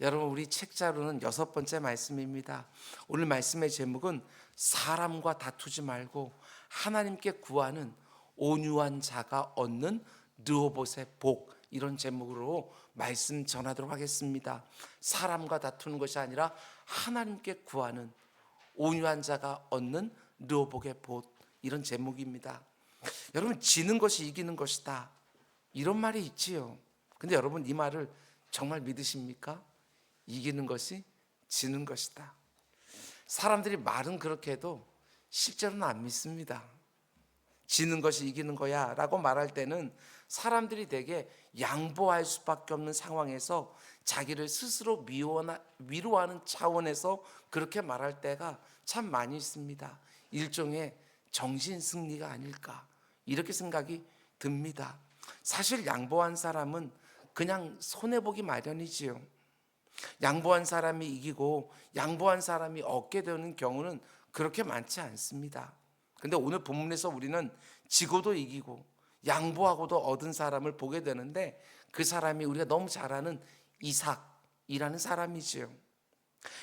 여러분, 우리 책자로는 6번째 말씀입니다. 오늘 말씀의 제목은 사람과 다투지 말고 하나님께 구하는 온유한 자가 얻는 르호봇의 복, 이런 제목으로 말씀 전하도록 하겠습니다. 사람과 다투는 것이 아니라 하나님께 구하는 온유한 자가 얻는 르호봇의 복, 이런 제목입니다. 여러분, 지는 것이 이기는 것이다, 이런 말이 있지요. 근데 여러분, 이 말을 정말 믿으십니까? 이기는 것이 지는 것이다. 사람들이 말은 그렇게 해도 실제로는 안 믿습니다. 지는 것이 이기는 거야 라고 말할 때는 사람들이 대개 양보할 수밖에 없는 상황에서 자기를 스스로 위로하는 차원에서 그렇게 말할 때가 참 많이 있습니다. 일종의 정신 승리가 아닐까, 이렇게 생각이 듭니다. 사실 양보한 사람은 그냥 손해보기 마련이지요. 양보한 사람이 이기고 양보한 사람이 얻게 되는 경우는 그렇게 많지 않습니다. 근데 오늘 본문에서 우리는 지고도 이기고 양보하고도 얻은 사람을 보게 되는데, 그 사람이 우리가 너무 잘 아는 이삭이라는 사람이지요.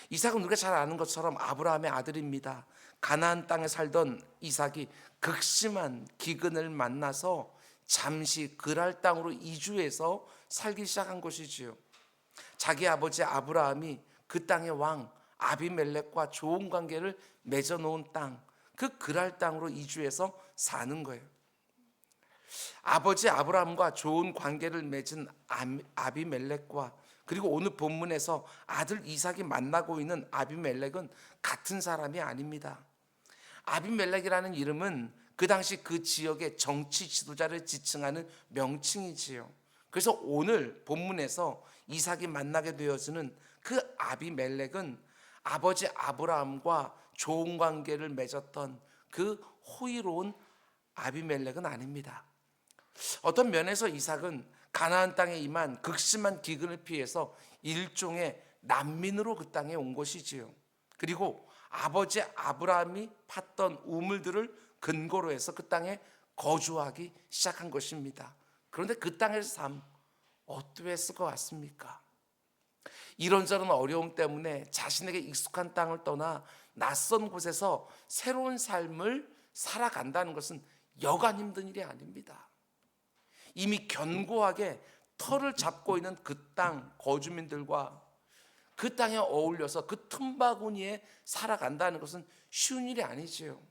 이삭은 우리가 잘 아는 것처럼 아브라함의 아들입니다. 가나안 땅에 살던 이삭이 극심한 기근을 만나서 잠시 그랄 땅으로 이주해서 살기 시작한 것이지요. 자기 아버지 아브라함이 그 땅의 왕 아비멜렉과 좋은 관계를 맺어놓은 땅, 그 그랄 땅으로 이주해서 사는 거예요. 아버지 아브라함과 좋은 관계를 맺은 아비멜렉과, 그리고 오늘 본문에서 아들 이삭이 만나고 있는 아비멜렉은 같은 사람이 아닙니다. 아비멜렉이라는 이름은 그 당시 그 지역의 정치 지도자를 지칭하는 명칭이지요. 그래서 오늘 본문에서 이삭이 만나게 되어지는 그 아비멜렉은 아버지 아브라함과 좋은 관계를 맺었던 그 호의로운 아비멜렉은 아닙니다. 어떤 면에서 이삭은 가나안 땅에 임한 극심한 기근을 피해서 일종의 난민으로 그 땅에 온 것이지요. 그리고 아버지 아브라함이 팠던 우물들을 근거로 해서 그 땅에 거주하기 시작한 것입니다. 그런데 그 땅에서 삶 어떠했을 것 같습니까? 이런저런 어려움 때문에 자신에게 익숙한 땅을 떠나 낯선 곳에서 새로운 삶을 살아간다는 것은 여간 힘든 일이 아닙니다. 이미 견고하게 터를 잡고 있는 그 땅 거주민들과 그 땅에 어울려서 그 틈바구니에 살아간다는 것은 쉬운 일이 아니지요.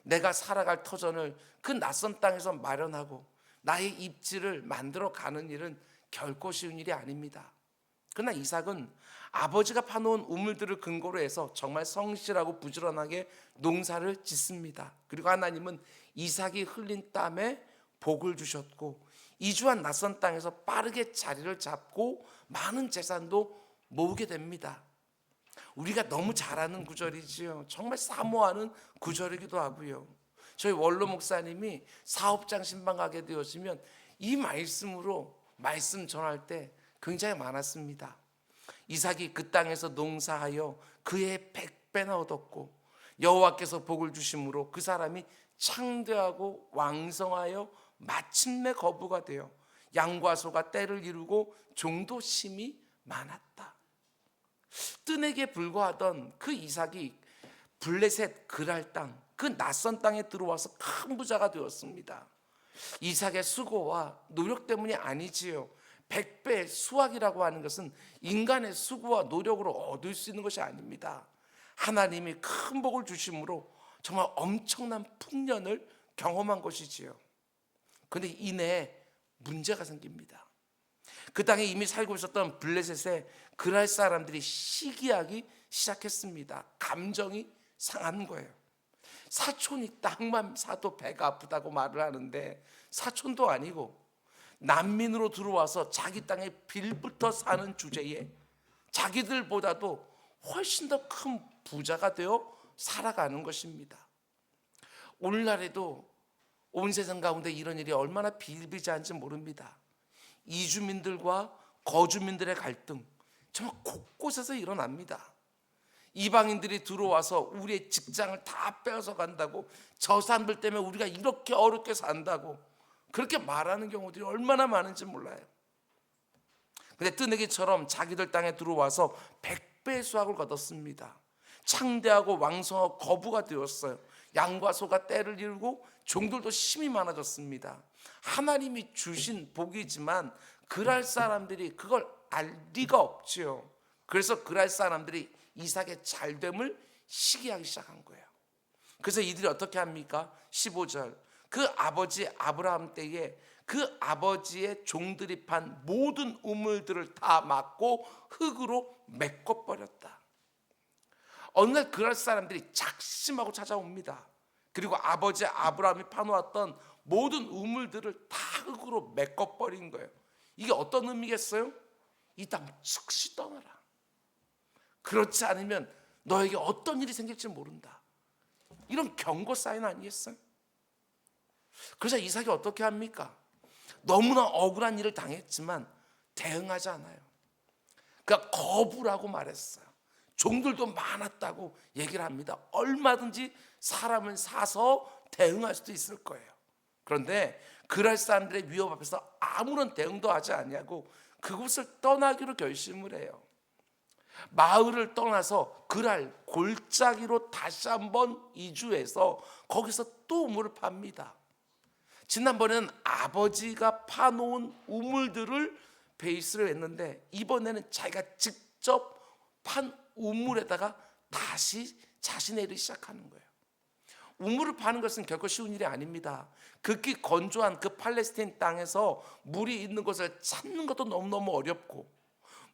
내가 살아갈 터전을 그 낯선 땅에서 마련하고 나의 입지를 만들어 가는 일은 결코 쉬운 일이 아닙니다. 그러나 이삭은 아버지가 파놓은 우물들을 근거로 해서 정말 성실하고 부지런하게 농사를 짓습니다. 그리고 하나님은 이삭이 흘린 땀에 복을 주셨고, 이주한 낯선 땅에서 빠르게 자리를 잡고 많은 재산도 모으게 됩니다. 우리가 너무 잘 아는 구절이지요. 정말 사모하는 구절이기도 하고요. 저희 원로 목사님이 사업장 신방하게 되었으면 이 말씀으로 말씀 전할 때 굉장히 많았습니다. 이삭이 그 땅에서 농사하여 그의 100배나 얻었고 여호와께서 복을 주심으로 그 사람이 창대하고 왕성하여 마침내 거부가 되어 양과 소가 떼를 이루고 종도 심이 많았다. 뜬에게 불과하던 그 이삭이 블레셋 그랄 땅, 그 낯선 땅에 들어와서 큰 부자가 되었습니다. 이삭의 수고와 노력 때문이 아니지요. 100배 수확이라고 하는 것은 인간의 수고와 노력으로 얻을 수 있는 것이 아닙니다. 하나님이 큰 복을 주심으로 정말 엄청난 풍년을 경험한 것이지요. 그런데 이내에 문제가 생깁니다. 그 땅에 이미 살고 있었던 블레셋의 그랄 사람들이 시기하기 시작했습니다. 감정이 상한 거예요. 사촌이 땅만 사도 배가 아프다고 말을 하는데, 사촌도 아니고 난민으로 들어와서 자기 땅에 빌부터 사는 주제에 자기들보다도 훨씬 더 큰 부자가 되어 살아가는 것입니다. 오늘날에도 온 세상 가운데 이런 일이 얼마나 비일비재한지 모릅니다. 이주민들과 거주민들의 갈등 정말 곳곳에서 일어납니다. 이방인들이 들어와서 우리의 직장을 다 빼앗아 간다고, 저 사람들 때문에 우리가 이렇게 어렵게 산다고 그렇게 말하는 경우들이 얼마나 많은지 몰라요. 근데 뜨내기처럼 자기들 땅에 들어와서 100배 수확을 거뒀습니다. 창대하고 왕성하고 거부가 되었어요. 양과 소가 떼를 이루고 종들도 힘이 많아졌습니다. 하나님이 주신 복이지만 그랄 사람들이 그걸 알 리가 없지요. 그래서 그랄 사람들이 이삭의 잘됨을 시기하기 시작한 거예요. 그래서 이들이 어떻게 합니까? 15절, 그 아버지 아브라함 때에 그 아버지의 종들이 판 모든 우물들을 다 막고 흙으로 메꿔버렸다. 어느 날 그랄 사람들이 작심하고 찾아옵니다. 그리고 아버지 아브라함이 파놓았던 모든 우물들을 다 흙으로 메꿔버린 거예요. 이게 어떤 의미겠어요? 이 땅 즉시 떠나라. 그렇지 않으면 너에게 어떤 일이 생길지 모른다. 이런 경고 사인 아니겠어요? 그래서 이삭이 어떻게 합니까? 너무나 억울한 일을 당했지만 대응하지 않아요. 그러니까 거부라고 말했어요. 종들도 많았다고 얘기를 합니다. 얼마든지 사람을 사서 대응할 수도 있을 거예요. 그런데 그랄 사람들의 위협 앞에서 아무런 대응도 하지 않냐고 그곳을 떠나기로 결심을 해요. 마을을 떠나서 그랄 골짜기로 다시 한번 이주해서 거기서 또 우물을 팝니다. 지난번에는 아버지가 파놓은 우물들을 베이스로 했는데 이번에는 자기가 직접 판 우물에다가 다시 자신의 일을 시작하는 거예요. 우물을 파는 것은 결코 쉬운 일이 아닙니다. 극히 건조한 그 팔레스타인 땅에서 물이 있는 곳을 찾는 것도 너무너무 어렵고,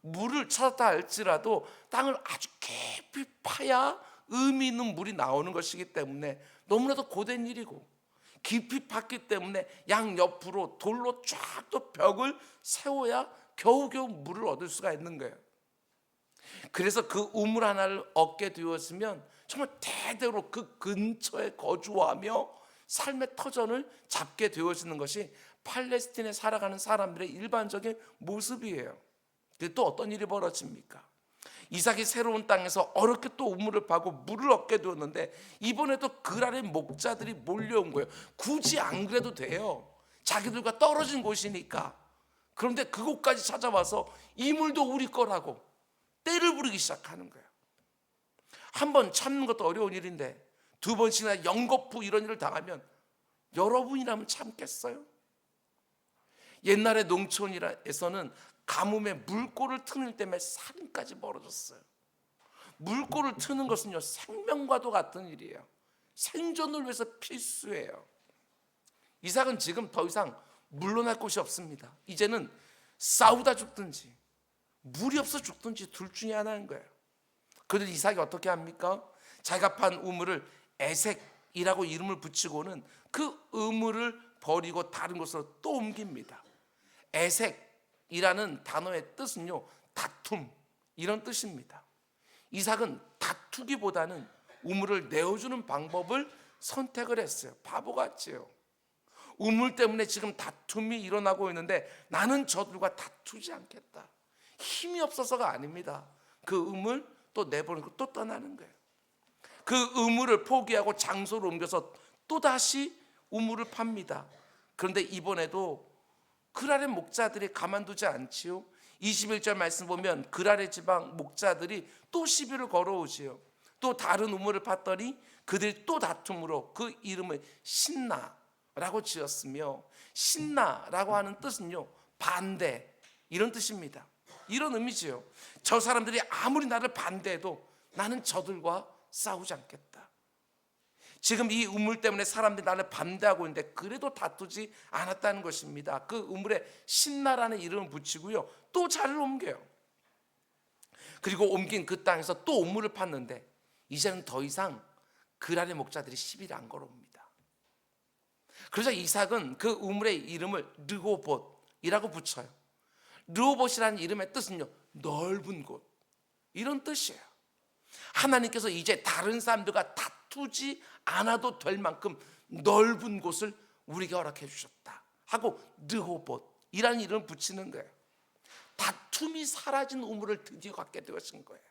물을 찾았다 할지라도 땅을 아주 깊이 파야 의미 있는 물이 나오는 것이기 때문에 너무나도 고된 일이고, 깊이 팠기 때문에 양옆으로 돌로 쫙 또 벽을 세워야 겨우겨우 물을 얻을 수가 있는 거예요. 그래서 그 우물 하나를 얻게 되었으면 정말 대대로 그 근처에 거주하며 삶의 터전을 잡게 되어지는 것이 팔레스틴에 살아가는 사람들의 일반적인 모습이에요. 근데 또 어떤 일이 벌어집니까? 이삭이 새로운 땅에서 어렵게 또 우물을 파고 물을 얻게 되었는데 이번에도 그랄의 목자들이 몰려온 거예요. 굳이 안 그래도 돼요. 자기들과 떨어진 곳이니까. 그런데 그곳까지 찾아와서 이 물도 우리 거라고 떼를 부리기 시작하는 거예요. 한 번 참는 것도 어려운 일인데 두 번씩이나 연거푸 이런 일을 당하면 여러분이라면 참겠어요? 옛날에 농촌에서는 가뭄에 물꼬를 트는 일 때문에 살인까지 벌어졌어요. 물꼬를 트는 것은요, 생명과도 같은 일이에요. 생존을 위해서 필수예요. 이삭은 지금 더 이상 물러날 곳이 없습니다. 이제는 싸우다 죽든지 물이 없어 죽든지 둘 중에 하나인 거예요. 그런데 이삭이 어떻게 합니까? 자기가 판 우물을 에색이라고 이름을 붙이고는 그 우물을 버리고 다른 곳으로 또 옮깁니다. 에색이라는 단어의 뜻은요, 다툼 이런 뜻입니다. 이삭은 다투기보다는 우물을 내어주는 방법을 선택을 했어요. 바보같지요. 우물 때문에 지금 다툼이 일어나고 있는데 나는 저들과 다투지 않겠다. 힘이 없어서가 아닙니다. 그 우물 또 내버리고 또 떠나는 거예요. 그 우물을 포기하고 장소를 옮겨서 또다시 우물을 팝니다. 그런데 이번에도 그랄의 목자들이 가만두지 않지요. 21절 말씀 보면 그랄의 지방 목자들이 또 시비를 걸어오지요. 또 다른 우물을 팠더니 그들이 또 다툼으로 그 이름을 신나라고 지었으며, 신나라고 하는 뜻은요, 반대 이런 뜻입니다. 이런 의미지요. 저 사람들이 아무리 나를 반대해도 나는 저들과 싸우지 않겠다. 지금 이 우물 때문에 사람들이 나를 반대하고 있는데 그래도 다투지 않았다는 것입니다. 그 우물에 신나라는 이름을 붙이고요, 또 자리를 옮겨요. 그리고 옮긴 그 땅에서 또 우물을 팠는데 이제는 더 이상 그랄의 목자들이 시비를 안 걸어옵니다. 그래서 이삭은 그 우물의 이름을 르호봇이라고 붙여요. 르호봇이라는 이름의 뜻은요, 넓은 곳 이런 뜻이에요. 하나님께서 이제 다른 사람들과 다투지 않아도 될 만큼 넓은 곳을 우리에게 허락해 주셨다 하고 르호봇이라는 이름을 붙이는 거예요. 다툼이 사라진 우물을 드디어 갖게 되었은 거예요.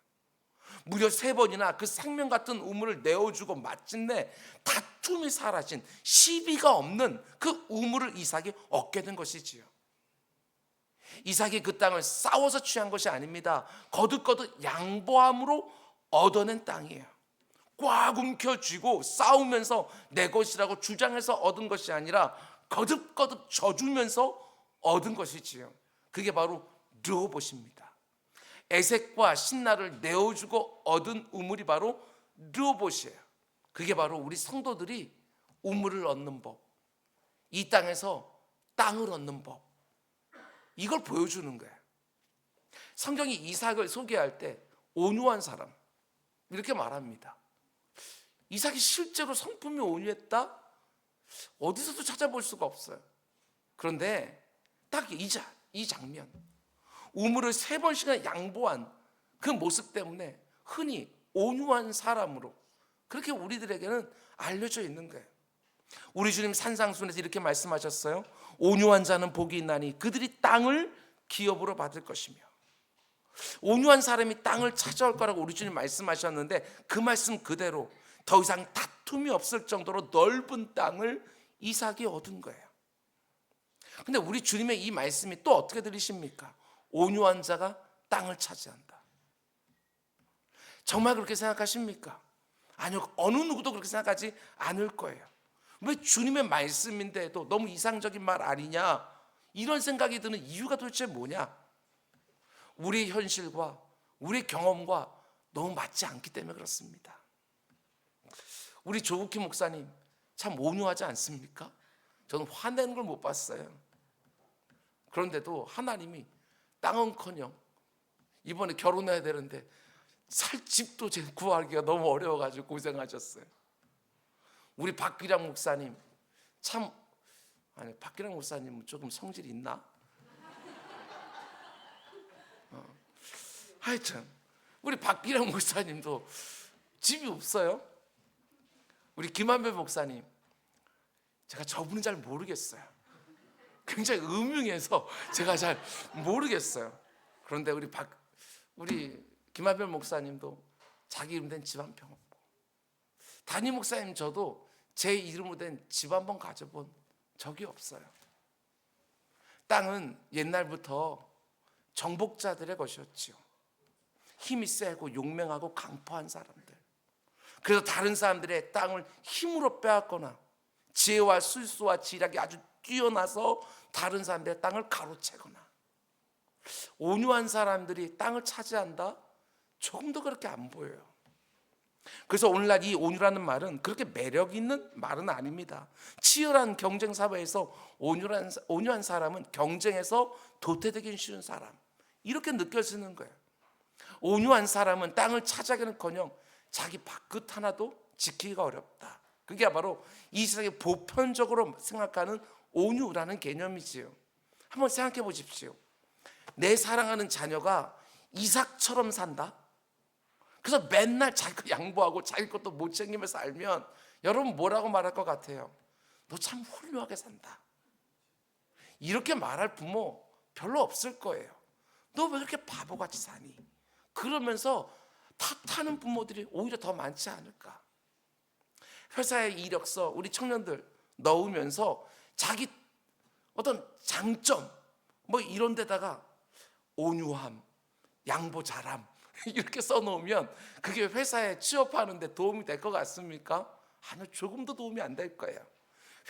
무려 3번이나 그 생명 같은 우물을 내어주고 마침내 다툼이 사라진, 시비가 없는 그 우물을 이삭이 얻게 된 것이지요. 이삭이 그 땅을 싸워서 취한 것이 아닙니다. 거듭거듭 양보함으로 얻어낸 땅이에요. 꽉 움켜쥐고 싸우면서 내 것이라고 주장해서 얻은 것이 아니라 거듭거듭 져주면서 얻은 것이지요. 그게 바로 르호봇입니다. 에색과 신나를 내어주고 얻은 우물이 바로 르호봇이에요. 그게 바로 우리 성도들이 우물을 얻는 법, 이 땅에서 땅을 얻는 법, 이걸 보여주는 거예요. 성경이 이삭을 소개할 때 온유한 사람 이렇게 말합니다. 이삭이 실제로 성품이 온유했다? 어디서도 찾아볼 수가 없어요. 그런데 딱 이 장면, 우물을 3번씩이나 양보한 그 모습 때문에 흔히 온유한 사람으로 그렇게 우리들에게는 알려져 있는 거예요. 우리 주님 산상수훈에서 이렇게 말씀하셨어요. 온유한 자는 복이 있나니 그들이 땅을 기업으로 받을 것이며. 온유한 사람이 땅을 찾아올 거라고 우리 주님 말씀하셨는데 그 말씀 그대로 더 이상 다툼이 없을 정도로 넓은 땅을 이삭이 얻은 거예요. 근데 우리 주님의 이 말씀이 또 어떻게 들리십니까? 온유한 자가 땅을 차지한다. 정말 그렇게 생각하십니까? 아니요, 어느 누구도 그렇게 생각하지 않을 거예요. 왜 주님의 말씀인데도 너무 이상적인 말 아니냐, 이런 생각이 드는 이유가 도대체 뭐냐? 우리의 현실과 우리의 경험과 너무 맞지 않기 때문에 그렇습니다. 우리 조국희 목사님 참 온유하지 않습니까? 저는 화내는 걸 못 봤어요. 그런데도 하나님이 땅은커녕 이번에 결혼해야 되는데 살 집도 구하기가 너무 어려워가지고 고생하셨어요. 우리 박기량 목사님 참, 아니 박기량 목사님은 조금 성질이 있나? 하여튼 우리 박기량 목사님도 집이 없어요. 우리 김한배 목사님, 제가 저분은 잘 모르겠어요. 굉장히 음흉해서 제가 잘 모르겠어요. 그런데 우리 김한별 목사님도 자기 이름 된 집 한 평 없고, 담임 목사님 저도 제 이름으로 된 집 한 번 가져본 적이 없어요. 땅은 옛날부터 정복자들의 것이었지요. 힘이 세고 용맹하고 강포한 사람들, 그래서 다른 사람들의 땅을 힘으로 빼앗거나 지혜와 술수와 지략이 아주 뛰어나서 다른 사람들의 땅을 가로채거나, 온유한 사람들이 땅을 차지한다? 조금 더 그렇게 안 보여요. 그래서 오늘날 이 온유라는 말은 그렇게 매력 있는 말은 아닙니다. 치열한 경쟁 사회에서 온유한 사람은 경쟁에서 도태되기 쉬운 사람, 이렇게 느껴지는 거예요. 온유한 사람은 땅을 차지하기는커녕 자기 밥그릇 하나도 지키기가 어렵다. 그게 바로 이 세상에 보편적으로 생각하는 온유라는 개념이지요. 한번 생각해 보십시오. 내 사랑하는 자녀가 이삭처럼 산다? 그래서 맨날 자기 거 양보하고 자기 것도 못 챙기면서 살면 여러분 뭐라고 말할 것 같아요? 너 참 훌륭하게 산다. 이렇게 말할 부모 별로 없을 거예요. 너 왜 그렇게 바보같이 사니? 그러면서 탓하는 부모들이 오히려 더 많지 않을까? 회사에 이력서 우리 청년들 넣으면서 자기 어떤 장점 뭐 이런 데다가 온유함, 양보 잘함 이렇게 써놓으면 그게 회사에 취업하는 데 도움이 될 것 같습니까? 아니요, 조금도 도움이 안 될 거예요.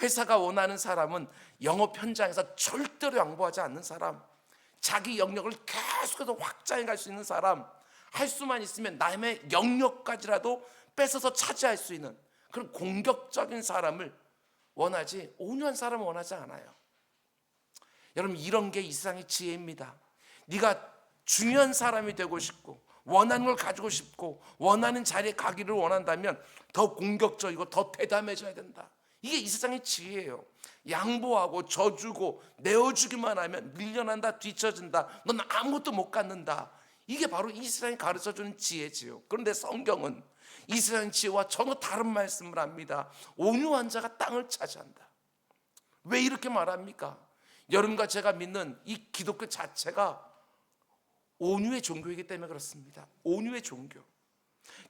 회사가 원하는 사람은 영업 현장에서 절대로 양보하지 않는 사람, 자기 영역을 계속해서 확장해 갈 수 있는 사람, 할 수만 있으면 남의 영역까지라도 뺏어서 차지할 수 있는 그런 공격적인 사람을 원하지, 온유한 사람을 원하지 않아요. 여러분, 이런 게 이 세상의 지혜입니다. 네가 중요한 사람이 되고 싶고 원하는 걸 가지고 싶고 원하는 자리에 가기를 원한다면 더 공격적이고 더 대담해져야 된다. 이게 이 세상의 지혜예요. 양보하고 져주고 내어주기만 하면 밀려난다, 뒤처진다, 넌 아무것도 못 갖는다. 이게 바로 이 세상이 가르쳐주는 지혜지요. 그런데 성경은 이 세상의 지혜와 전혀 다른 말씀을 합니다. 온유한 자가 땅을 차지한다. 왜 이렇게 말합니까? 여러분과 제가 믿는 이 기독교 자체가 온유의 종교이기 때문에 그렇습니다. 온유의 종교.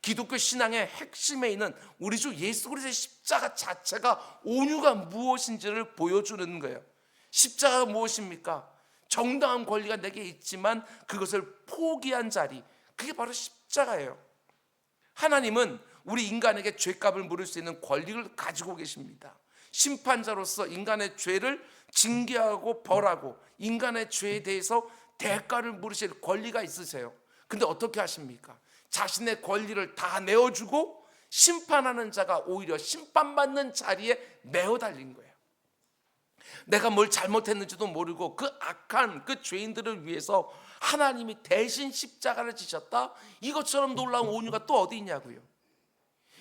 기독교 신앙의 핵심에 있는 우리 주 예수 그리스도의 십자가 자체가 온유가 무엇인지를 보여주는 거예요. 십자가가 무엇입니까? 정당한 권리가 내게 있지만 그것을 포기한 자리, 그게 바로 십자가예요. 하나님은 우리 인간에게 죄값을 물을 수 있는 권리를 가지고 계십니다. 심판자로서 인간의 죄를 징계하고 벌하고 인간의 죄에 대해서 대가를 물으실 권리가 있으세요. 근데 어떻게 하십니까? 자신의 권리를 다 내어주고 심판하는 자가 오히려 심판받는 자리에 매어 달린 거예요. 내가 뭘 잘못했는지도 모르고 그 악한 그 죄인들을 위해서 하나님이 대신 십자가를 지셨다? 이것처럼 놀라운 온유가 또 어디 있냐고요.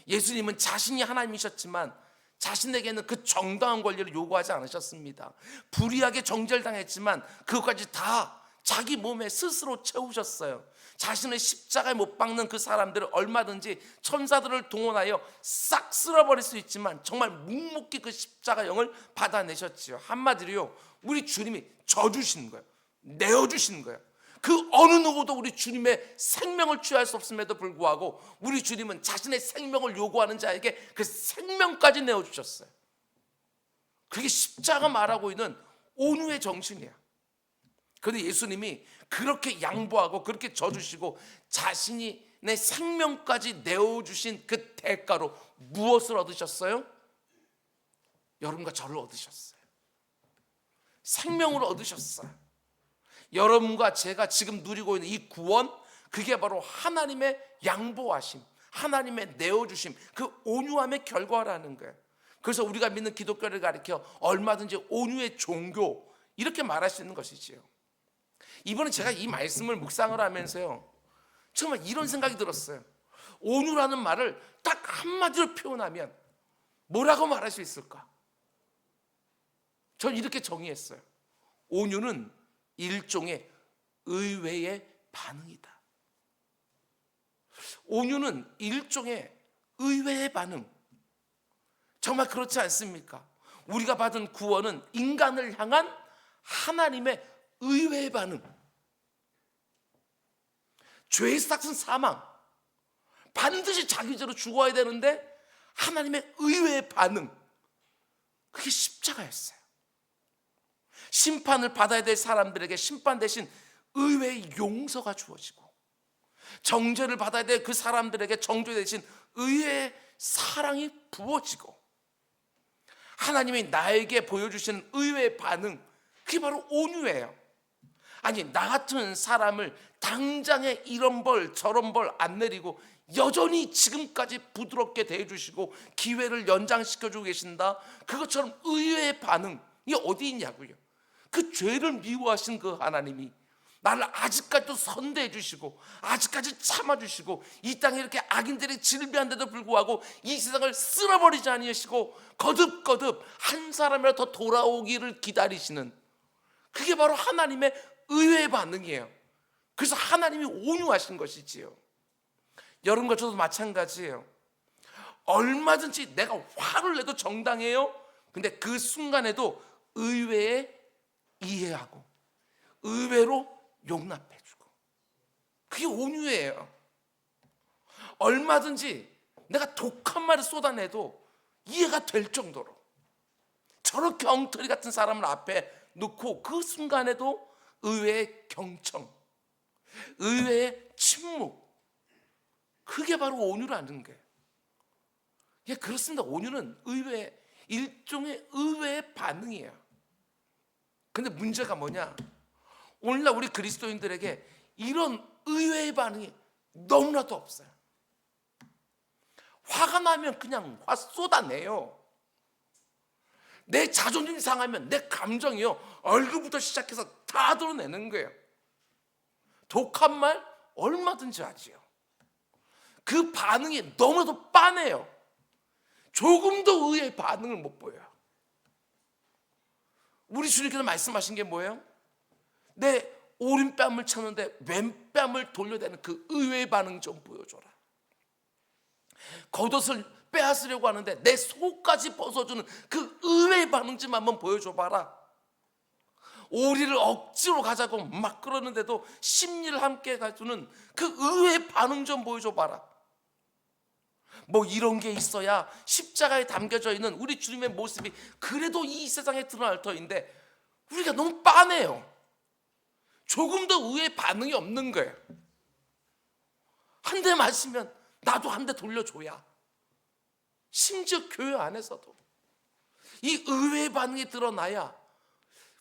예수님은 자신이 하나님이셨지만 자신에게는 그 정당한 권리를 요구하지 않으셨습니다. 불의하게 정죄당했지만 그것까지 다 자기 몸에 스스로 채우셨어요. 자신의 십자가에 못 박는 그 사람들을 얼마든지 천사들을 동원하여 싹 쓸어버릴 수 있지만 정말 묵묵히 그 십자가 영을 받아내셨지요. 한마디로요, 우리 주님이 져주신 거예요. 내어주신 거예요. 그 어느 누구도 우리 주님의 생명을 취할 수 없음에도 불구하고 우리 주님은 자신의 생명을 요구하는 자에게 그 생명까지 내어주셨어요. 그게 십자가 말하고 있는 온유의 정신이야. 그런데 예수님이 그렇게 양보하고 그렇게 져주시고 자신이 내 생명까지 내어주신 그 대가로 무엇을 얻으셨어요? 여러분과 저를 얻으셨어요. 생명을 얻으셨어요. 여러분과 제가 지금 누리고 있는 이 구원, 그게 바로 하나님의 양보하심, 하나님의 내어주심, 그 온유함의 결과라는 거예요. 그래서 우리가 믿는 기독교를 가리켜 얼마든지 온유의 종교, 이렇게 말할 수 있는 것이지요. 이번에 제가 이 말씀을 묵상을 하면서요, 정말 이런 생각이 들었어요. 온유라는 말을 딱 한마디로 표현하면 뭐라고 말할 수 있을까? 전 이렇게 정의했어요. 온유는 일종의 의외의 반응이다. 온유는 일종의 의외의 반응. 정말 그렇지 않습니까? 우리가 받은 구원은 인간을 향한 하나님의 의외의 반응. 죄의 삭은 사망, 반드시 자기 죄로 죽어야 되는데 하나님의 의외의 반응, 그게 십자가였어요. 심판을 받아야 될 사람들에게 심판 대신 의외의 용서가 주어지고, 정죄를 받아야 될 그 사람들에게 정죄 대신 의외의 사랑이 부어지고, 하나님이 나에게 보여주시는 의외의 반응, 그게 바로 온유예요. 아니, 나 같은 사람을 당장에 이런 벌 저런 벌 안 내리고 여전히 지금까지 부드럽게 대해주시고 기회를 연장시켜주고 계신다, 그것처럼 의외의 반응, 이게 어디 있냐고요. 그 죄를 미워하신 그 하나님이 나를 아직까지도 선대해 주시고 아직까지 참아주시고 이 땅에 이렇게 악인들이 질비한데도 불구하고 이 세상을 쓸어버리지 아니하시고 거듭거듭 한 사람이라도 더 돌아오기를 기다리시는, 그게 바로 하나님의 의외의 반응이에요. 그래서 하나님이 온유하신 것이지요. 여러분과 저도 마찬가지예요. 얼마든지 내가 화를 내도 정당해요. 근데 그 순간에도 의외에 이해하고 의외로 용납해주고, 그게 온유예요. 얼마든지 내가 독한 말을 쏟아내도 이해가 될 정도로 저렇게 엉터리 같은 사람을 앞에 놓고 그 순간에도 의외의 경청, 의외의 침묵, 그게 바로 온유라는 거예요. 예, 그렇습니다. 온유는 의외의 일종의 의외의 반응이에요. 근데 문제가 뭐냐? 오늘날 우리 그리스도인들에게 이런 의외의 반응이 너무나도 없어요. 화가 나면 그냥 화 쏟아내요. 내 자존심 상하면 내 감정이요, 얼굴부터 시작해서 다 드러내는 거예요. 독한 말 얼마든지 하지요. 그 반응이 너무나도 빤해요. 조금도 의외의 반응을 못 보여요. 우리 주님께서 말씀하신 게 뭐예요? 내 오른뺨을 쳤는데 왼뺨을 돌려대는 그 의외의 반응 좀 보여줘라. 겉옷을 빼앗으려고 하는데 내 속까지 벗어주는 그 의외의 반응 좀 한번 보여줘봐라. 오리를 억지로 가자고 막 그러는데도 심리를 함께 가주는 그 의외의 반응 좀 보여줘봐라. 뭐 이런 게 있어야 십자가에 담겨져 있는 우리 주님의 모습이 그래도 이 세상에 드러날 터인데 우리가 너무 빤해요. 조금 더 의외의 반응이 없는 거예요. 한 대 맞으면 나도 한 대 돌려줘야. 심지어 교회 안에서도 이 의외의 반응이 드러나야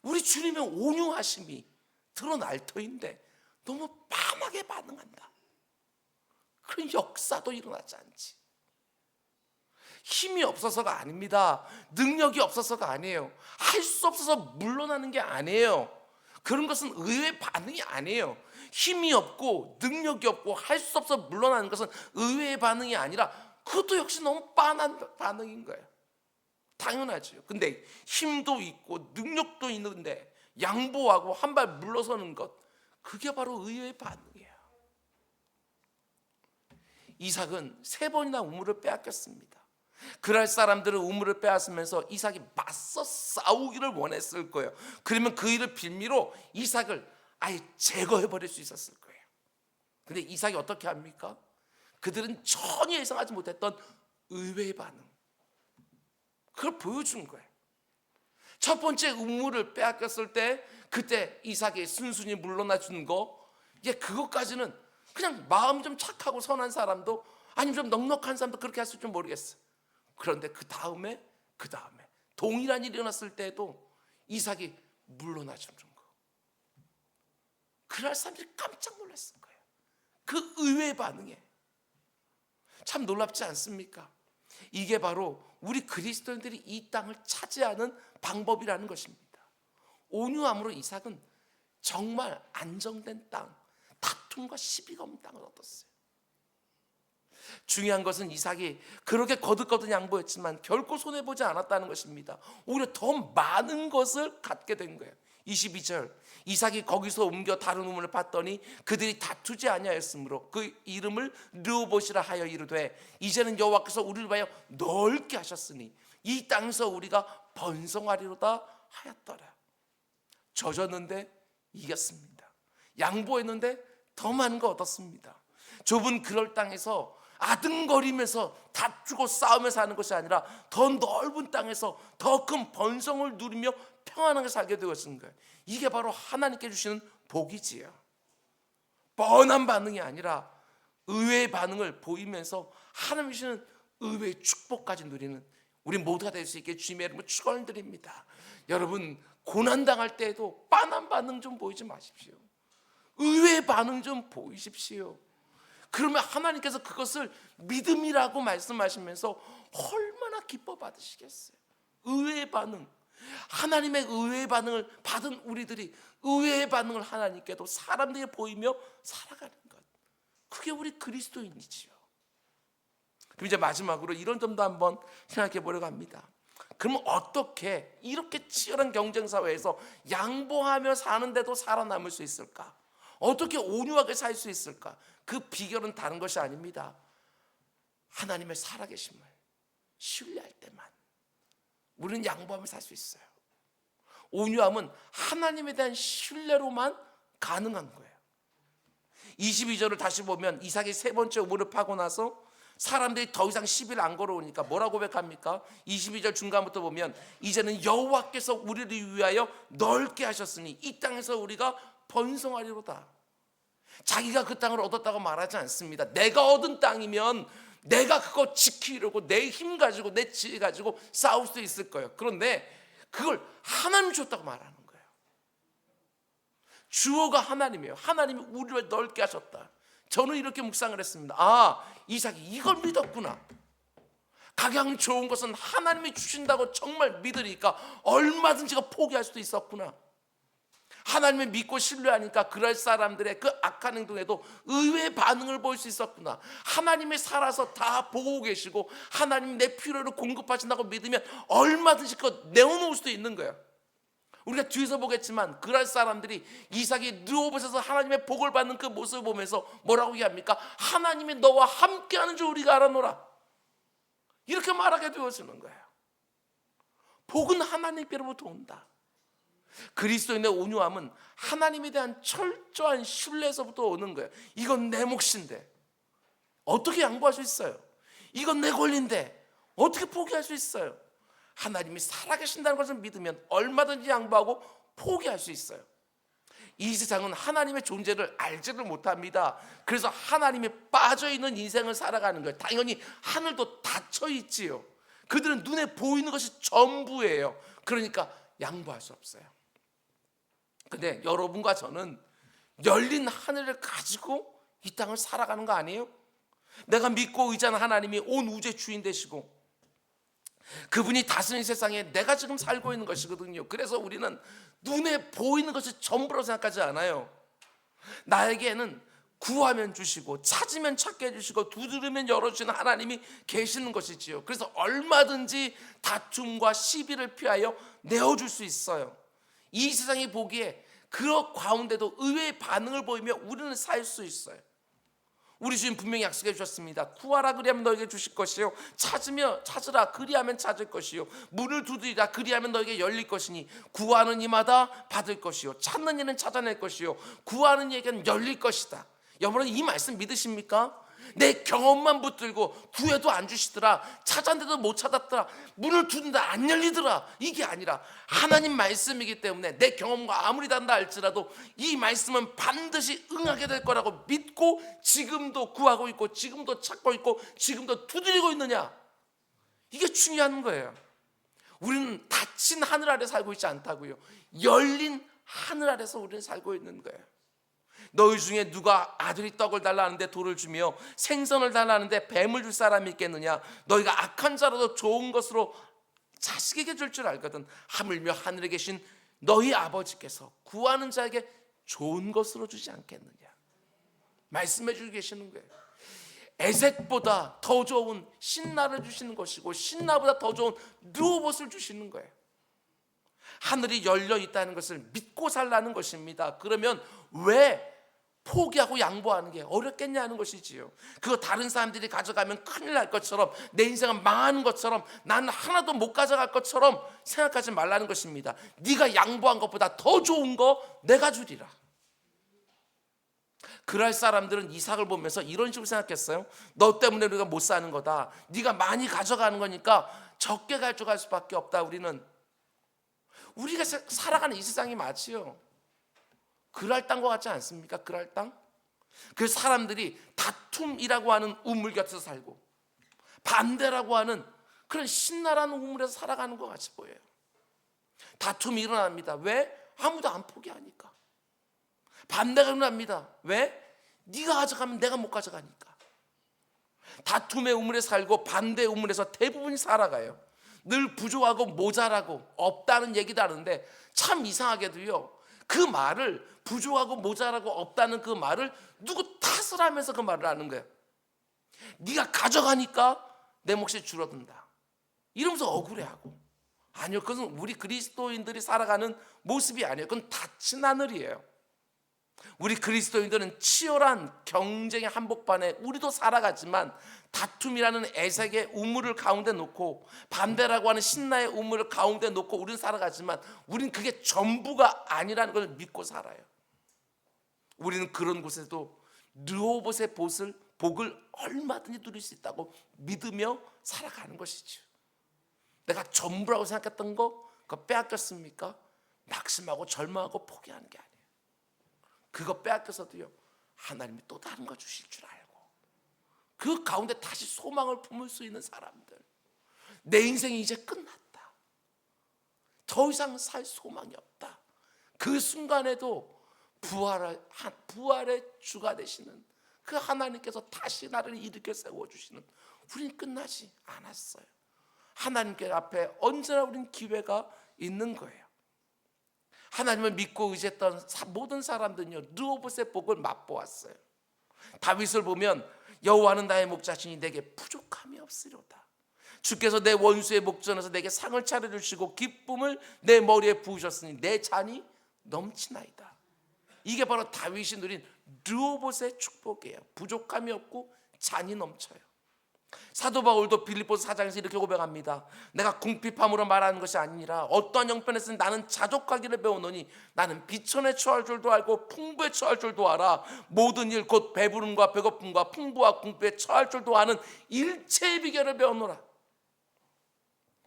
우리 주님의 온유하심이 드러날 터인데 너무 빤하게 반응한다. 그런 역사도 일어나지 않지. 힘이 없어서가 아닙니다. 능력이 없어서가 아니에요. 할 수 없어서 물러나는 게 아니에요. 그런 것은 의외의 반응이 아니에요. 힘이 없고 능력이 없고 할 수 없어서 물러나는 것은 의외의 반응이 아니라 그것도 역시 너무 빤한 반응인 거예요. 당연하죠. 근데 힘도 있고 능력도 있는데 양보하고 한 발 물러서는 것, 그게 바로 의외의 반응이에요. 이삭은 3번이나 우물을 빼앗겼습니다. 그럴 사람들은 우물을 빼앗으면서 이삭이 맞서 싸우기를 원했을 거예요. 그러면 그 일을 빌미로 이삭을 아예 제거해버릴 수 있었을 거예요. 근데 이삭이 어떻게 합니까? 그들은 전혀 예상하지 못했던 의외의 반응, 그걸 보여준 거예요. 첫 번째 우물을 빼앗겼을 때 그때 이삭이 순순히 물러나 주는 거, 그것까지는 그냥 마음 좀 착하고 선한 사람도, 아니면 좀 넉넉한 사람도 그렇게 했을지 모르겠어요. 그런데 그 다음에 동일한 일이 일어났을 때에도 이삭이 물러나 주는 거, 그날 사람들이 깜짝 놀랐을 거예요. 그 의외의 반응에. 참 놀랍지 않습니까? 이게 바로 우리 그리스도인들이 이 땅을 차지하는 방법이라는 것입니다. 온유함으로 이삭은 정말 안정된 땅, 다툼과 시비가 없는 땅을 얻었어요. 중요한 것은 이삭이 그렇게 거듭거듭 양보했지만 결코 손해보지 않았다는 것입니다. 오히려 더 많은 것을 갖게 된 거예요. 22절, 이삭이 거기서 옮겨 다른 우물을 봤더니 그들이 다투지 아니하였으므로 그 이름을 르호봇이라 하여 이르되 이제는 여호와께서 우리를 위하여 넓게 하셨으니 이 땅에서 우리가 번성하리로다 하였더라. 젖었는데 이겼습니다. 양보했는데 더 많은 거 얻었습니다. 좁은 그럴 땅에서 아등거리면서 다투고 싸우며 사는 것이 아니라 더 넓은 땅에서 더 큰 번성을 누리며 평안하게 살게 되었는 거예요. 이게 바로 하나님께 주시는 복이지요. 뻔한 반응이 아니라 의외의 반응을 보이면서 하나님 주시는 의외의 축복까지 누리는 우리 모두가 될 수 있게 주님의 이름으로 축원드립니다. 여러분, 고난당할 때에도 빤한 반응 좀 보이지 마십시오. 의외의 반응 좀 보이십시오. 그러면 하나님께서 그것을 믿음이라고 말씀하시면서 얼마나 기뻐 받으시겠어요. 의외의 반응, 하나님의 의외의 반응을 받은 우리들이 의외의 반응을 하나님께도 사람들에게 보이며 살아가는 것, 그게 우리 그리스도인이지요. 그럼 이제 마지막으로 이런 점도 한번 생각해 보려고 합니다. 그러면 어떻게 이렇게 치열한 경쟁 사회에서 양보하며 사는데도 살아남을 수 있을까? 어떻게 온유하게 살 수 있을까? 그 비결은 다른 것이 아닙니다. 하나님의 살아계심을 신뢰할 때만 우리는 양보하며 살 수 있어요. 온유함은 하나님에 대한 신뢰로만 가능한 거예요. 22절을 다시 보면 이삭이 3번째 우물을 파고 나서 사람들이 더 이상 시비를 안 걸어오니까 뭐라고 고백합니까? 22절 중간부터 보면 이제는 여호와께서 우리를 위하여 넓게 하셨으니 이 땅에서 우리가 번성하리로다. 자기가 그 땅을 얻었다고 말하지 않습니다. 내가 얻은 땅이면 내가 그거 지키려고 내 힘 가지고 내 지혜 가지고 싸울 수 있을 거예요. 그런데 그걸 하나님이 줬다고 말하는 거예요. 주어가 하나님이에요. 하나님이 우리를 넓게 하셨다. 저는 이렇게 묵상을 했습니다. 이삭이 이걸 믿었구나. 가장 좋은 것은 하나님이 주신다고 정말 믿으니까 얼마든지 포기할 수도 있었구나. 하나님을 믿고 신뢰하니까 그럴 사람들의 그 악한 행동에도 의외의 반응을 볼 수 있었구나. 하나님이 살아서 다 보고 계시고 하나님 내 필요를 공급하신다고 믿으면 얼마든지 그거 내어놓을 수도 있는 거예요. 우리가 뒤에서 보겠지만 그럴 사람들이 이삭이 르호봇에서 하나님의 복을 받는 그 모습을 보면서 뭐라고 얘기합니까? 하나님이 너와 함께하는 줄 우리가 알아노라, 이렇게 말하게 되어지는 거예요. 복은 하나님께로부터 온다. 그리스도인의 온유함은 하나님에 대한 철저한 신뢰에서부터 오는 거예요. 이건 내 몫인데 어떻게 양보할 수 있어요? 이건 내 권리인데 어떻게 포기할 수 있어요? 하나님이 살아계신다는 것을 믿으면 얼마든지 양보하고 포기할 수 있어요. 이 세상은 하나님의 존재를 알지를 못합니다. 그래서 하나님이 빠져있는 인생을 살아가는 거예요. 당연히 하늘도 닫혀 있지요. 그들은 눈에 보이는 것이 전부예요. 그러니까 양보할 수 없어요. 근데 여러분과 저는 열린 하늘을 가지고 이 땅을 살아가는 거 아니에요? 내가 믿고 의지하는 하나님이 온 우주의 주인 되시고 그분이 다스리는 세상에 내가 지금 살고 있는 것이거든요. 그래서 우리는 눈에 보이는 것이 전부라고 생각하지 않아요. 나에게는 구하면 주시고 찾으면 찾게 해주시고 두드리면 열어주시는 하나님이 계시는 것이지요. 그래서 얼마든지 다툼과 시비를 피하여 내어줄 수 있어요. 이 세상이 보기에 그 가운데도 의외의 반응을 보이며 우리는 살 수 있어요. 우리 주님 분명히 약속해 주셨습니다. 구하라 그리하면 너에게 주실 것이요 찾으라 그리하면 찾을 것이요 문을 두드리라 그리하면 너에게 열릴 것이니 구하는 이마다 받을 것이요 찾는 이는 찾아낼 것이요 구하는 이에게는 열릴 것이다. 여러분 이 말씀 믿으십니까? 내 경험만 붙들고 구해도 안 주시더라, 찾았는데도 못 찾았더라, 문을 두는다 안 열리더라, 이게 아니라 하나님 말씀이기 때문에 내 경험과 아무리 다르다 할지라도 이 말씀은 반드시 응하게 될 거라고 믿고 지금도 구하고 있고 지금도 찾고 있고 지금도 두드리고 있느냐, 이게 중요한 거예요. 우리는 닫힌 하늘 아래 살고 있지 않다고요. 열린 하늘 아래서 우리는 살고 있는 거예요. 너희 중에 누가 아들이 떡을 달라 하는데 돌을 주며 생선을 달라 하는데 뱀을 줄 사람이 있겠느냐? 너희가 악한 자라도 좋은 것으로 자식에게 줄 줄 알거든 하물며 하늘에 계신 너희 아버지께서 구하는 자에게 좋은 것으로 주지 않겠느냐? 말씀해 주고 계시는 거예요. 에색보다 더 좋은 신라를 주시는 것이고 신라보다 더 좋은 르호봇을 주시는 거예요. 하늘이 열려 있다는 것을 믿고 살라는 것입니다. 그러면 왜 포기하고 양보하는 게 어렵겠냐는 것이지요. 그거 다른 사람들이 가져가면 큰일 날 것처럼, 내 인생은 망하는 것처럼, 나는 하나도 못 가져갈 것처럼 생각하지 말라는 것입니다. 네가 양보한 것보다 더 좋은 거 내가 주리라. 그럴 사람들은 이삭을 보면서 이런 식으로 생각했어요. 너 때문에 우리가 못 사는 거다. 네가 많이 가져가는 거니까 적게 가져갈 수밖에 없다. 우리가 살아가는 이 세상이 마치요, 그랄 땅과 같지 않습니까? 그랄 땅? 그 사람들이 다툼이라고 하는 우물 곁에서 살고 반대라고 하는 그런 신나라는 우물에서 살아가는 것 같이 보여요. 다툼이 일어납니다. 왜? 아무도 안 포기하니까. 반대가 일어납니다. 왜? 네가 가져가면 내가 못 가져가니까. 다툼의 우물에 살고 반대의 우물에서 대부분이 살아가요. 늘 부족하고 모자라고 없다는 얘기도 하는데 참 이상하게도요, 그 말을 부족하고 모자라고 없다는 그 말을 누구 탓을 하면서 그 말을 하는 거예요. 네가 가져가니까 내 몫이 줄어든다 이러면서 억울해하고. 아니요, 그것은 우리 그리스도인들이 살아가는 모습이 아니에요. 그건 닫힌 하늘이에요. 우리 그리스도인들은 치열한 경쟁의 한복판에 우리도 살아가지만 다툼이라는 애색의 우물을 가운데 놓고 반대라고 하는 신나의 우물을 가운데 놓고 우리는 살아가지만 우리는 그게 전부가 아니라는 걸 믿고 살아요. 우리는 그런 곳에도 르호봇의 복을 얼마든지 누릴 수 있다고 믿으며 살아가는 것이죠. 내가 전부라고 생각했던 거 그거 빼앗겼습니까? 낙심하고 절망하고 포기하는 게 아니에요. 그거 빼앗겨서도요, 하나님이 또 다른 거 주실 줄 알고 그 가운데 다시 소망을 품을 수 있는 사람들. 내 인생이 이제 끝났다, 더 이상 살 소망이 없다, 그 순간에도 부활의 주가 되시는 그 하나님께서 다시 나를 일으켜 세워주시는, 우리는 끝나지 않았어요. 하나님께 앞에 언제나 우리는 기회가 있는 거예요. 하나님을 믿고 의지했던 모든 사람들은요, 르호봇의 복을 맛보았어요. 다윗을 보면 여호와는 나의 목자시니 내게 부족함이 없으리로다. 주께서 내 원수의 목전에서 내게 상을 차려주시고 기쁨을 내 머리에 부으셨으니 내 잔이 넘치나이다. 이게 바로 다윗이 누린 르호봇의 축복이에요. 부족함이 없고 잔이 넘쳐요. 사도 바울도 빌립보서 4장에서 이렇게 고백합니다. 내가 궁핍함으로 말하는 것이 아니라 어떠한 형편에서는 나는 자족하기를 배우노니 나는 비천에 처할 줄도 알고 풍부에 처할 줄도 알아. 모든 일 곧 배부름과 배고픔과 풍부와 궁핍에 처할 줄도 아는 일체의 비결을 배우노라.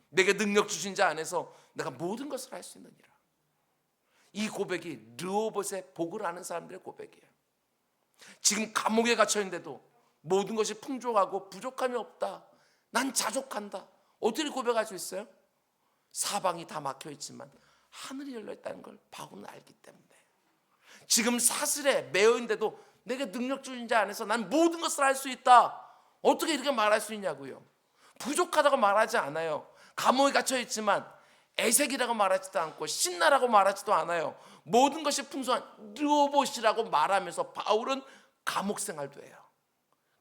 내게 능력 주신 자 안에서 내가 모든 것을 할 수 있느니라. 이 고백이 르호봇의 복을 아는 사람들의 고백이에요. 지금 감옥에 갇혀 있는데도 모든 것이 풍족하고 부족함이 없다, 난 자족한다. 어떻게 고백할 수 있어요? 사방이 다 막혀 있지만 하늘이 열려 있다는 걸 바울은 알기 때문에. 지금 사슬에 매여 있는데도 내게 능력 주신 자 안에서 난 모든 것을 할 수 있다. 어떻게 이렇게 말할 수 있냐고요. 부족하다고 말하지 않아요. 감옥에 갇혀 있지만 애색이라고 말하지도 않고 신나라고 말하지도 않아요. 모든 것이 풍성한 르호봇이라고 말하면서 바울은 감옥 생활도 해요.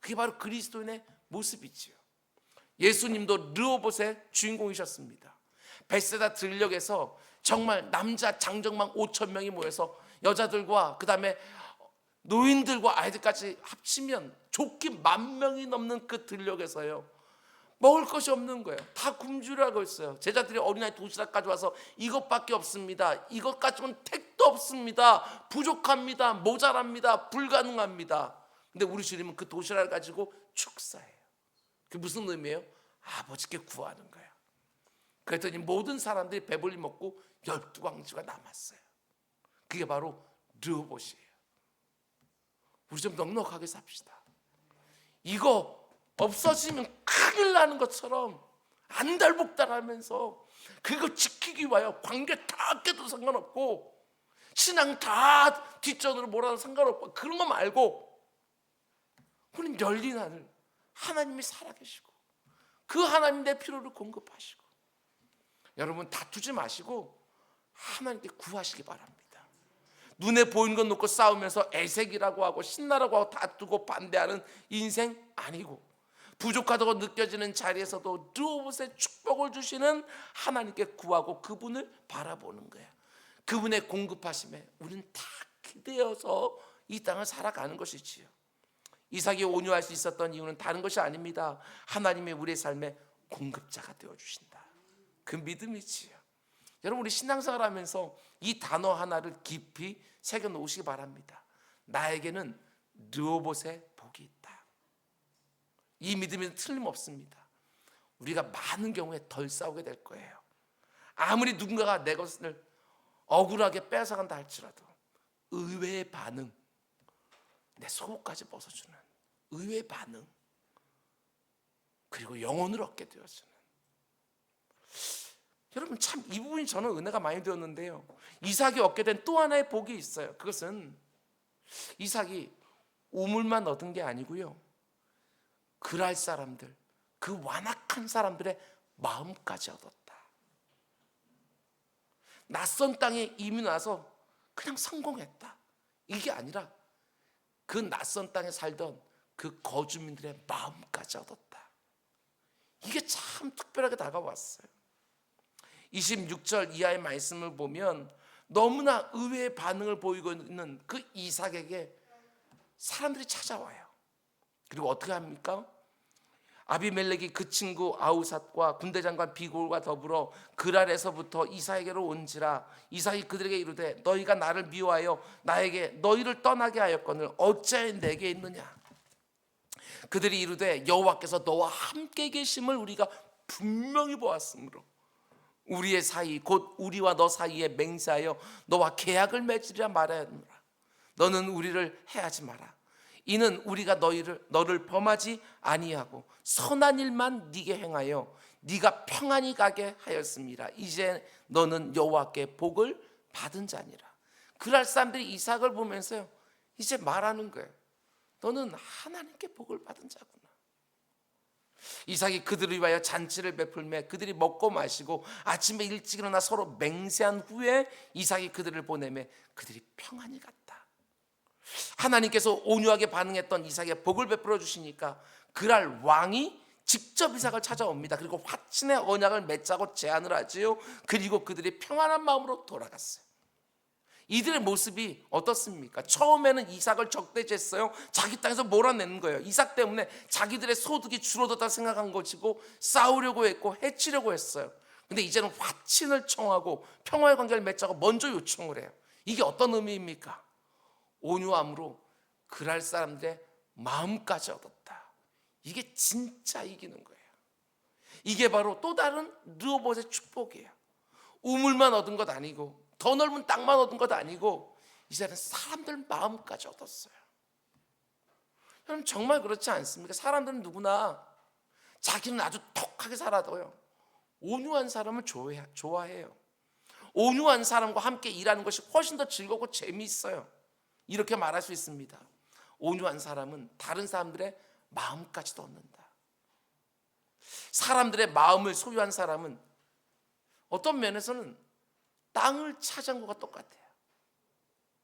그게 바로 그리스도인의 모습이지요. 예수님도 르호봇의 주인공이셨습니다. 벳세다 들녘에서 정말 남자 장정만 5천 명이 모여서 여자들과 그 다음에 노인들과 아이들까지 합치면 좋게 10,000명이 넘는 그 들녘에서요, 먹을 것이 없는 거예요. 다 굶주려고 했어요. 제자들이 어린아이 도시락 가져와서 이것밖에 없습니다, 이것 가지고는 택도 없습니다, 부족합니다, 모자랍니다, 불가능합니다. 근데 우리 주님은 그 도시락을 가지고 축사해요. 그게 무슨 의미예요? 아버지께 구하는 거예요. 그랬더니 모든 사람들이 배불리 먹고 12광주가 남았어요. 그게 바로 르호봇이에요. 우리 좀 넉넉하게 삽시다. 이거 없어지면 큰일 나는 것처럼 안달복달하면서 그거 지키기 위하여 관계 다 깨도 상관없고 신앙 다 뒷전으로 몰아도 상관없고 그런 거 말고 우리는 열린 하늘, 하나님이 살아계시고 그 하나님 내 필요를 공급하시고, 여러분 다투지 마시고 하나님께 구하시기 바랍니다. 눈에 보이는 것 놓고 싸우면서 애색이라고 하고 신나라고 하고 다투고 반대하는 인생 아니고, 부족하다고 느껴지는 자리에서도 르호봇의 축복을 주시는 하나님께 구하고 그분을 바라보는 거예요. 그분의 공급하심에 우리는 다 기대어서 이 땅을 살아가는 것이지요. 이삭이 온유할 수 있었던 이유는 다른 것이 아닙니다. 하나님이 우리의 삶의 공급자가 되어주신다, 그 믿음이지요. 여러분, 우리 신앙생활 하면서 이 단어 하나를 깊이 새겨놓으시기 바랍니다. 나에게는 르호봇의 복이 있다. 이 믿음이 틀림없습니다. 우리가 많은 경우에 덜 싸우게 될 거예요. 아무리 누군가가 내 것을 억울하게 뺏어간다 할지라도 의외의 반응, 내 속옷까지 벗어주는 의외의 반응, 그리고 영혼을 얻게 되어주는, 여러분 참 이 부분이 저는 은혜가 많이 되었는데요. 이삭이 얻게 된 또 하나의 복이 있어요. 그것은 이삭이 우물만 얻은 게 아니고요, 그랄 사람들, 그 완악한 사람들의 마음까지 얻었다. 낯선 땅에 이민 와서 그냥 성공했다, 이게 아니라 그 낯선 땅에 살던 그 거주민들의 마음까지 얻었다. 이게 참 특별하게 다가왔어요. 26절 이하의 말씀을 보면 너무나 의외의 반응을 보이고 있는 그 이삭에게 사람들이 찾아와요. 그리고 어떻게 합니까? 아비멜렉이 그 친구 아우삿과 군대장관 비골과 더불어 그랄에서부터 이삭에게로 온지라. 이삭이 그들에게 이르되 너희가 나를 미워하여 나에게 너희를 떠나게 하였거늘 어찌하여 내게 있느냐. 그들이 이르되 여호와께서 너와 함께 계심을 우리가 분명히 보았으므로 우리의 사이 곧 우리와 너 사이에 맹세하여 너와 계약을 맺으리라 말하였노라. 너는 우리를 해하지 마라. 이는 우리가 너를 범하지 아니하고 선한 일만 네게 행하여 네가 평안히 가게 하였습니다. 이제 너는 여호와께 복을 받은 자니라. 그랄 사람들이 이삭을 보면서요, 이제 말하는 거예요. 너는 하나님께 복을 받은 자구나. 이삭이 그들을 위하여 잔치를 베풀매 그들이 먹고 마시고 아침에 일찍 일어나 서로 맹세한 후에 이삭이 그들을 보내매 그들이 평안히 갔다. 하나님께서 온유하게 반응했던 이삭에 복을 베풀어 주시니까 그랄 왕이 직접 이삭을 찾아옵니다. 그리고 화친의 언약을 맺자고 제안을 하지요. 그리고 그들이 평안한 마음으로 돌아갔어요. 이들의 모습이 어떻습니까? 처음에는 이삭을 적대했어요. 자기 땅에서 몰아내는 거예요. 이삭 때문에 자기들의 소득이 줄어들었다 생각한 것이고 싸우려고 했고 해치려고 했어요. 근데 이제는 화친을 청하고 평화의 관계를 맺자고 먼저 요청을 해요. 이게 어떤 의미입니까? 온유함으로 그랄 사람들의 마음까지 얻었다. 이게 진짜 이기는 거예요. 이게 바로 또 다른 르호봇의 축복이에요. 우물만 얻은 것 아니고 더 넓은 땅만 얻은 것 아니고 이제는 사람들 마음까지 얻었어요. 여러분 정말 그렇지 않습니까? 사람들은 누구나 자기는 아주 톡하게 살아도요, 온유한 사람을 좋아해요. 온유한 사람과 함께 일하는 것이 훨씬 더 즐겁고 재미있어요. 이렇게 말할 수 있습니다. 온유한 사람은 다른 사람들의 마음까지도 얻는다. 사람들의 마음을 소유한 사람은 어떤 면에서는 땅을 차지한 것과 똑같아요.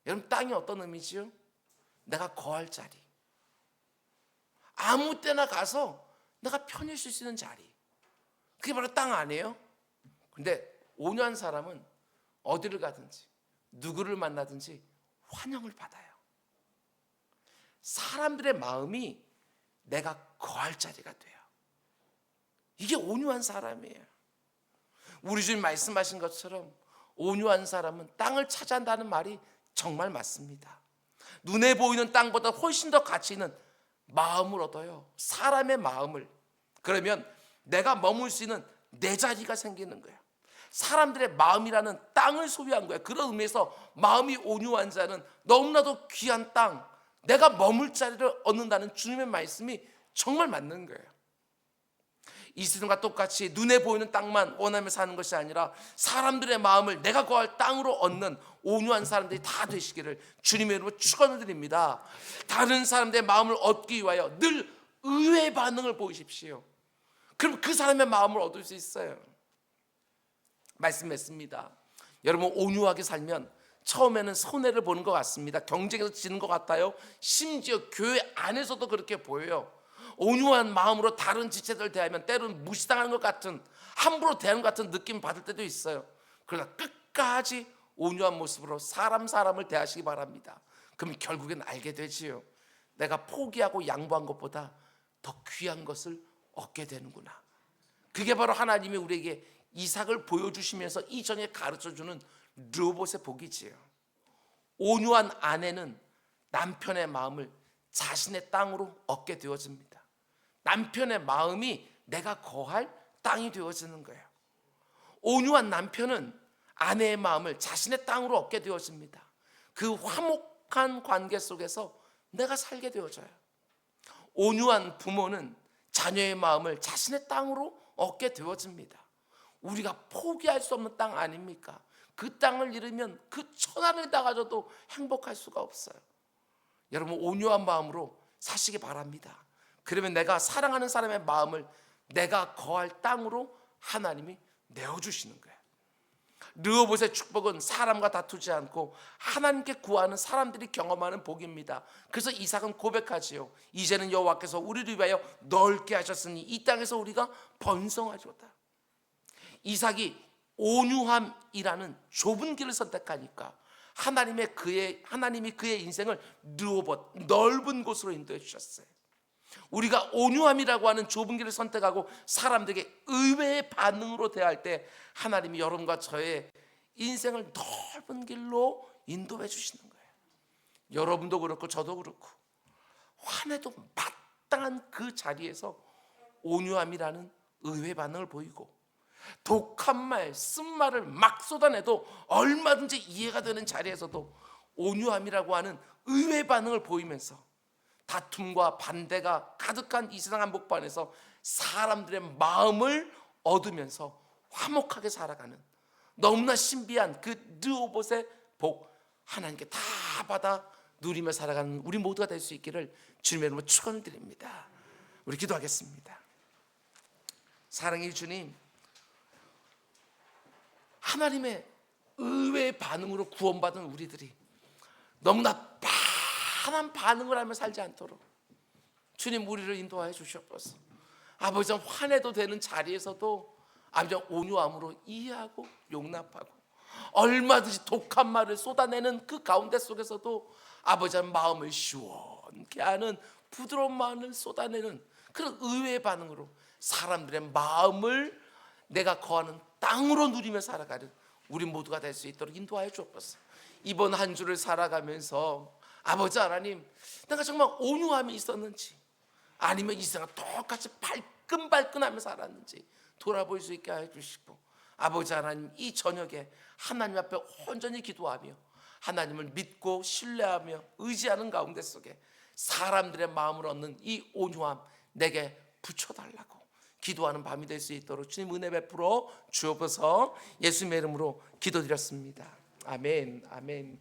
여러분 땅이 어떤 의미지요? 내가 거할 자리, 아무 때나 가서 내가 편히 쉴 수 있는 자리, 그게 바로 땅 아니에요? 근데 온유한 사람은 어디를 가든지 누구를 만나든지 환영을 받아요. 사람들의 마음이 내가 거할 자리가 돼요. 이게 온유한 사람이에요. 우리 주님 말씀하신 것처럼 온유한 사람은 땅을 차지한다는 말이 정말 맞습니다. 눈에 보이는 땅보다 훨씬 더 가치 있는 마음을 얻어요. 사람의 마음을. 그러면 내가 머물 수 있는 내 자리가 생기는 거예요. 사람들의 마음이라는 땅을 소유한 거예요. 그런 의미에서 마음이 온유한 자는 너무나도 귀한 땅, 내가 머물 자리를 얻는다는 주님의 말씀이 정말 맞는 거예요. 이 세상과 똑같이 눈에 보이는 땅만 원하며 사는 것이 아니라 사람들의 마음을 내가 거할 땅으로 얻는 온유한 사람들이 다 되시기를 주님의 이름으로 축원을 드립니다. 다른 사람들의 마음을 얻기 위하여 늘 의외의 반응을 보이십시오. 그럼 그 사람의 마음을 얻을 수 있어요. 말씀했습니다. 여러분 온유하게 살면 처음에는 손해를 보는 것 같습니다. 경쟁에서 지는 것 같아요. 심지어 교회 안에서도 그렇게 보여요. 온유한 마음으로 다른 지체들 대하면 때로는 무시당하는 것 같은, 함부로 대하는 것 같은 느낌 받을 때도 있어요. 그러나 끝까지 온유한 모습으로 사람을 대하시기 바랍니다. 그럼 결국엔 알게 되지요. 내가 포기하고 양보한 것보다 더 귀한 것을 얻게 되는구나. 그게 바로 하나님이 우리에게 이삭을 보여주시면서 이전에 가르쳐주는 르호봇의 복이지요. 온유한 아내는 남편의 마음을 자신의 땅으로 얻게 되어집니다. 남편의 마음이 내가 거할 땅이 되어지는 거예요. 온유한 남편은 아내의 마음을 자신의 땅으로 얻게 되어집니다. 그 화목한 관계 속에서 내가 살게 되어져요. 온유한 부모는 자녀의 마음을 자신의 땅으로 얻게 되어집니다. 우리가 포기할 수 없는 땅 아닙니까? 그 땅을 잃으면 그 천하를 다 가져도 행복할 수가 없어요. 여러분 온유한 마음으로 사시기 바랍니다. 그러면 내가 사랑하는 사람의 마음을 내가 거할 땅으로 하나님이 내어주시는 거예요. 르호봇의 축복은 사람과 다투지 않고 하나님께 구하는 사람들이 경험하는 복입니다. 그래서 이삭은 고백하지요. 이제는 여호와께서 우리를 위하여 넓게 하셨으니 이 땅에서 우리가 번성하리로다. 이삭이 온유함이라는 좁은 길을 선택하니까 하나님이 그의 인생을 르호봇, 넓은 곳으로 인도해 주셨어요. 우리가 온유함이라고 하는 좁은 길을 선택하고 사람들에게 의외의 반응으로 대할 때 하나님이 여러분과 저의 인생을 넓은 길로 인도해 주시는 거예요. 여러분도 그렇고 저도 그렇고 화내도 마땅한 그 자리에서 온유함이라는 의외의 반응을 보이고 독한 말, 쓴말을 막 쏟아내도 얼마든지 이해가 되는 자리에서도 온유함이라고 하는 의외의 반응을 보이면서 다툼과 반대가 가득한 이 세상 한복판에서 사람들의 마음을 얻으면서 화목하게 살아가는 너무나 신비한 그 르호봇의 복 하나님께 다 받아 누리며 살아가는 우리 모두가 될 수 있기를 주님의 이름으로 축원을 드립니다. 우리 기도하겠습니다. 사랑의 주님, 하나님의 의외의 반응으로 구원받은 우리들이 너무나 편한 반응을 하며 살지 않도록 주님 우리를 인도하여 주시옵소서. 아버지 화내도 되는 자리에서도 아버지 온유함으로 이해하고 용납하고 얼마든지 독한 말을 쏟아내는 그 가운데 속에서도 아버지 마음을 시원케 하는 부드러운 마음을 쏟아내는 그런 의외의 반응으로 사람들의 마음을 내가 거하는 땅으로 누리며 살아가는 우리 모두가 될 수 있도록 인도하여 주옵소서. 이번 한 주를 살아가면서 아버지 하나님, 내가 정말 온유함이 있었는지 아니면 이 세상 똑같이 발끈발끈하며 살았는지 돌아볼 수 있게 해 주시고 아버지 하나님, 이 저녁에 하나님 앞에 온전히 기도하며 하나님을 믿고 신뢰하며 의지하는 가운데 속에 사람들의 마음을 얻는 이 온유함 내게 붙여달라고 기도하는 밤이 될 수 있도록 주님 은혜 베풀어 주옵소서. 예수님의 이름으로 기도드렸습니다. 아멘, 아멘.